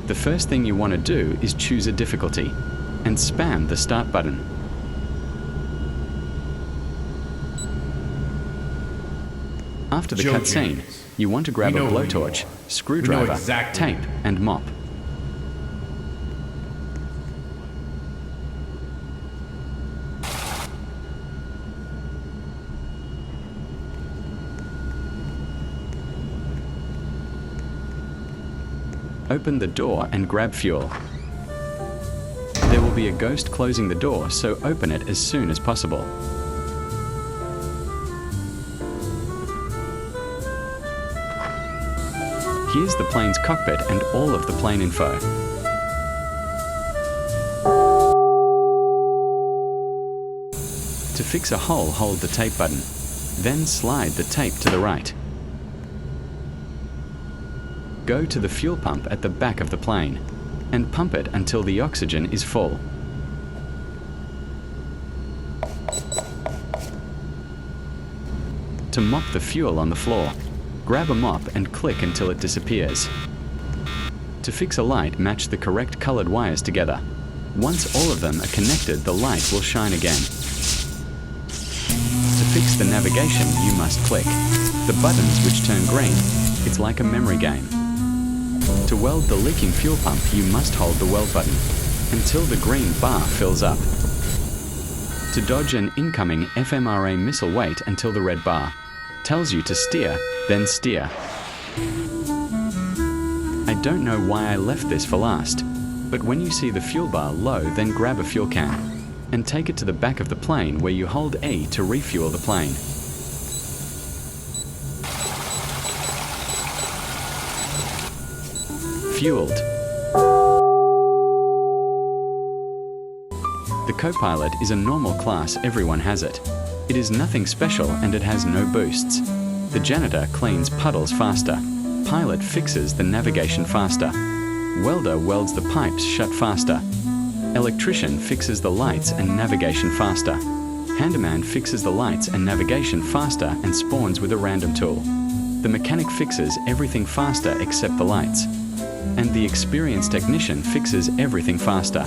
The first thing you want to do is choose a difficulty and spam the start button. After the cutscene, you want to grab a blowtorch, screwdriver, tape, and mop. Open the door and grab fuel. There will be a ghost closing the door, so open it as soon as possible. Here's the plane's cockpit and all of the plane info. To fix a hole, hold the tape button. Then slide the tape to the right. Go to the fuel pump at the back of the plane and pump it until the oxygen is full. To mop the fuel on the floor, grab a mop and click until it disappears. To fix a light, match the correct colored wires together. Once all of them are connected, the light will shine again. To fix the navigation, you must click the buttons which turn green. It's like a memory game. To weld the leaking fuel pump, you must hold the weld button until the green bar fills up. To dodge an incoming FMRA missile, wait until the red bar tells you to steer, then steer. I don't know why I left this for last, but when you see the fuel bar low, then grab a fuel can and take it to the back of the plane where you hold A to refuel the plane. Fueled. The co-pilot is a normal class, everyone has it. It is nothing special and it has no boosts. The janitor cleans puddles faster. Pilot fixes the navigation faster. Welder welds the pipes shut faster. Electrician fixes the lights and navigation faster. Handyman fixes the lights and navigation faster and spawns with a random tool. The mechanic fixes everything faster except the lights. And the experienced technician fixes everything faster.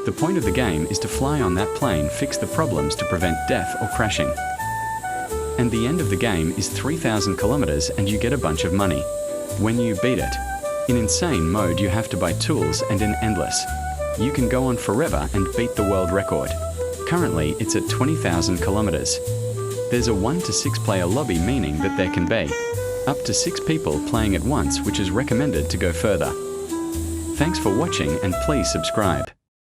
The point of the game is to fly on that plane, fix the problems to prevent death or crashing. And the end of the game is 3,000 kilometers and you get a bunch of money when you beat it. In insane mode, you have to buy tools, and in endless, you can go on forever and beat the world record. Currently, it's at 20,000 kilometers. There's a 1 to 6 player lobby, meaning that there can be up to 6 people playing at once, which is recommended to go further. Thanks for watching and please subscribe.